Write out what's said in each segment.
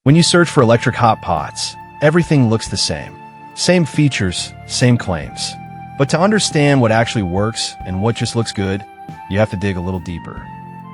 When you search for electric hot pots, everything looks the same. Same features, same claims. But to understand what actually works and what just looks good, you have to dig a little deeper.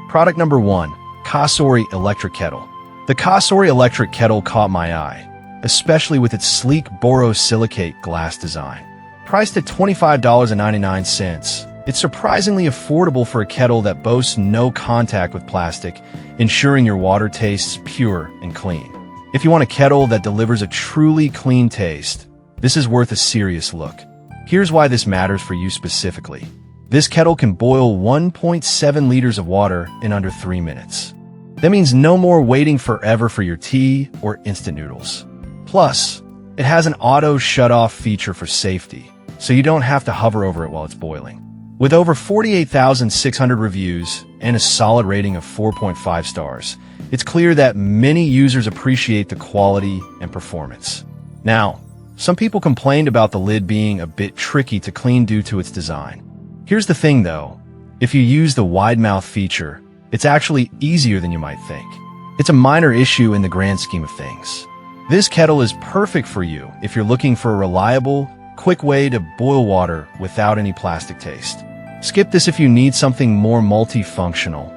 Product number 1, Kasori Electric Kettle. The Kasori Electric Kettle caught my eye, especially with its sleek borosilicate glass design. Priced at $25.99, it's surprisingly affordable for a kettle that boasts no contact with plastic, ensuring your water tastes pure and clean. If you want a kettle that delivers a truly clean taste, this is worth a serious look. Here's why this matters for you specifically. This kettle can boil 1.7 liters of water in under 3 minutes. That means no more waiting forever for your tea or instant noodles. Plus, it has an auto shut-off feature for safety, so you don't have to hover over it while it's boiling. With over 48,600 reviews and a solid rating of 4.5 stars, it's clear that many users appreciate the quality and performance. Now, some people complained about the lid being a bit tricky to clean due to its design. Here's the thing though, if you use the wide mouth feature, it's actually easier than you might think. It's a minor issue in the grand scheme of things. This kettle is perfect for you if you're looking for a reliable, quick way to boil water without any plastic taste. Skip this if you need something more multifunctional,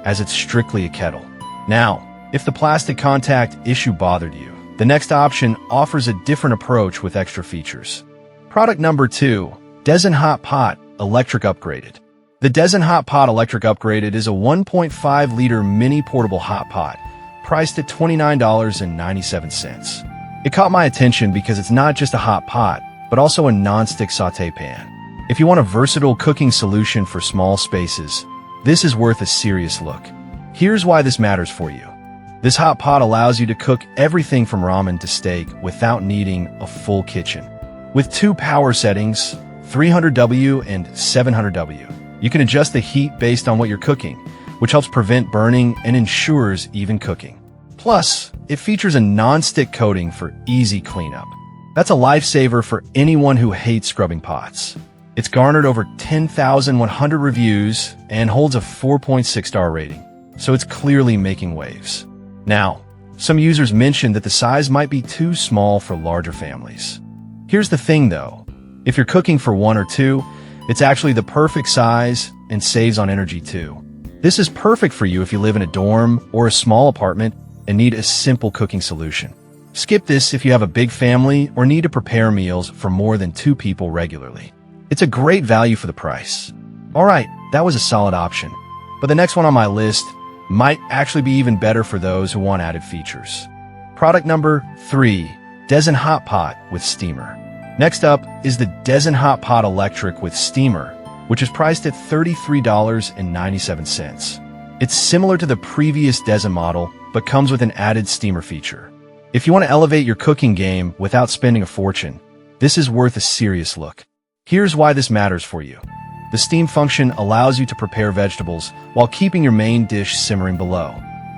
as it's strictly a kettle. Now, if the plastic contact issue bothered you, the next option offers a different approach with extra features. Product number 2, Dezen Hot Pot Electric Upgraded. The Dezen Hot Pot Electric Upgraded is a 1.5-liter mini portable hot pot, priced at $29.97. It caught my attention because it's not just a hot pot, but also a non-stick sauté pan. If you want a versatile cooking solution for small spaces, this is worth a serious look. Here's why this matters for you. This hot pot allows you to cook everything from ramen to steak without needing a full kitchen. With 2 power settings, 300W and 700W, you can adjust the heat based on what you're cooking, which helps prevent burning and ensures even cooking. Plus, it features a non-stick coating for easy cleanup. That's a lifesaver for anyone who hates scrubbing pots. It's garnered over 10,100 reviews and holds a 4.6-star rating, so it's clearly making waves. Now, some users mentioned that the size might be too small for larger families. Here's the thing though, if you're cooking for 1 or 2, it's actually the perfect size and saves on energy too. This is perfect for you if you live in a dorm or a small apartment and need a simple cooking solution. Skip this if you have a big family or need to prepare meals for more than 2 people regularly. It's a great value for the price. Alright, that was a solid option. But the next one on my list might actually be even better for those who want added features. Product number 3, Dezen Hot Pot with Steamer. Next up is the Dezen Hot Pot Electric with Steamer, which is priced at $33.97. It's similar to the previous Dezen model, but comes with an added steamer feature. If you want to elevate your cooking game without spending a fortune, this is worth a serious look. Here's why this matters for you. The steam function allows you to prepare vegetables while keeping your main dish simmering below.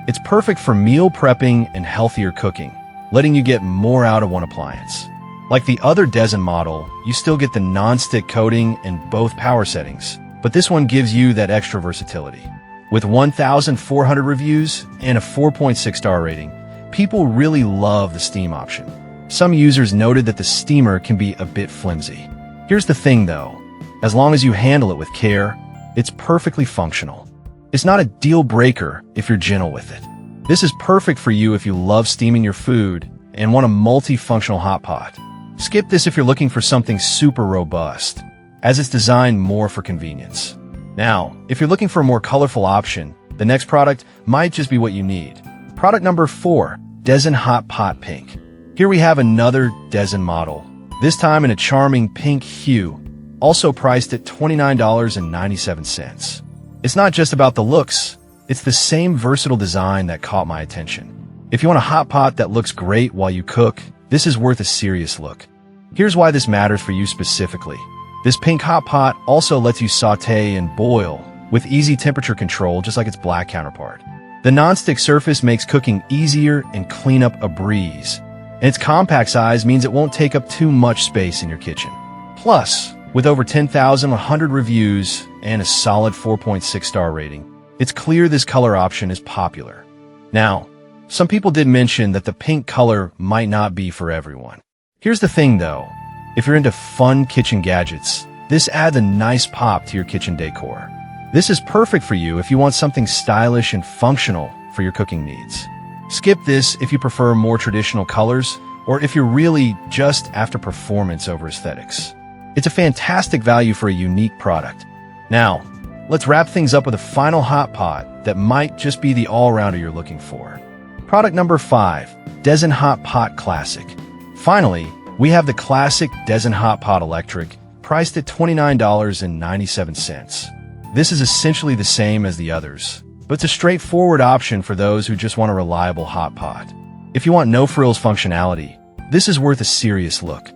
It's perfect for meal prepping and healthier cooking, letting you get more out of one appliance. Like the other Dezen model, you still get the non-stick coating and both power settings, but this one gives you that extra versatility. With 1,400 reviews and a 4.6-star rating, people really love the steam option. Some users noted that the steamer can be a bit flimsy. Here's the thing though, as long as you handle it with care, it's perfectly functional. It's not a deal breaker if you're gentle with it. This is perfect for you if you love steaming your food and want a multifunctional hot pot. Skip this if you're looking for something super robust, as it's designed more for convenience. Now, if you're looking for a more colorful option, the next product might just be what you need. Product number 4, Dezen Hot Pot Pink. Here we have another Dezen model, this time in a charming pink hue, also priced at $29.97. It's not just about the looks, it's the same versatile design that caught my attention. If you want a hot pot that looks great while you cook, this is worth a serious look. Here's why this matters for you specifically. This pink hot pot also lets you sauté and boil with easy temperature control just like its black counterpart. The non-stick surface makes cooking easier and cleanup a breeze. And its compact size means it won't take up too much space in your kitchen. Plus, with over 10,100 reviews and a solid 4.6-star rating, it's clear this color option is popular. Now, Some people did mention that the pink color might not be for everyone. Here's the thing though, if you're into fun kitchen gadgets, this adds a nice pop to your kitchen decor. This is perfect for you if you want something stylish and functional for your cooking needs. Skip this if you prefer more traditional colors, or if you're really just after performance over aesthetics. It's a fantastic value for a unique product. Now, let's wrap things up with a final hot pot that might just be the all-rounder you're looking for. Product number 5, Dezen Hot Pot Classic. Finally, we have the classic Dezen Hot Pot Electric, priced at $29.97. This is essentially the same as the others, but it's a straightforward option for those who just want a reliable hot pot. If you want no-frills functionality, this is worth a serious look.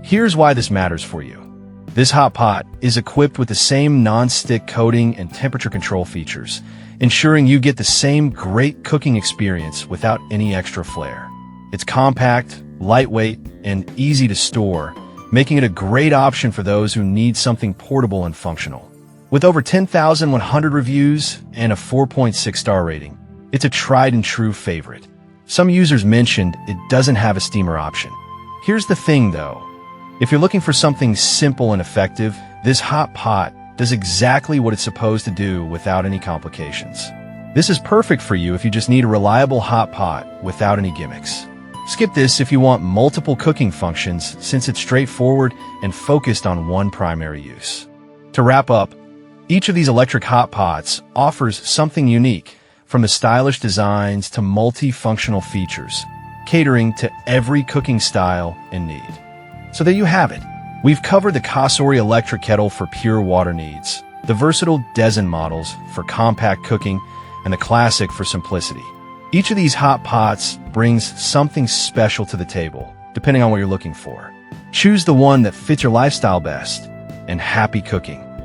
Here's why this matters for you. This hot pot is equipped with the same non-stick coating and temperature control features, ensuring you get the same great cooking experience without any extra flair. It's compact, lightweight, and easy to store, making it a great option for those who need something portable and functional. With over 10,100 reviews and a 4.6-star rating, it's a tried-and-true favorite. Some users mentioned it doesn't have a steamer option. Here's the thing though, if you're looking for something simple and effective, this hot pot does exactly what it's supposed to do without any complications. This is perfect for you if you just need a reliable hot pot without any gimmicks. Skip this if you want multiple cooking functions, since it's straightforward and focused on one primary use. To wrap up, each of these electric hot pots offers something unique, from the stylish designs to multifunctional features, catering to every cooking style and need. So there you have it. We've covered the Cosori electric kettle for pure water needs, the versatile Dezen models for compact cooking, and the classic for simplicity. Each of these hot pots brings something special to the table, depending on what you're looking for. Choose the one that fits your lifestyle best, and happy cooking.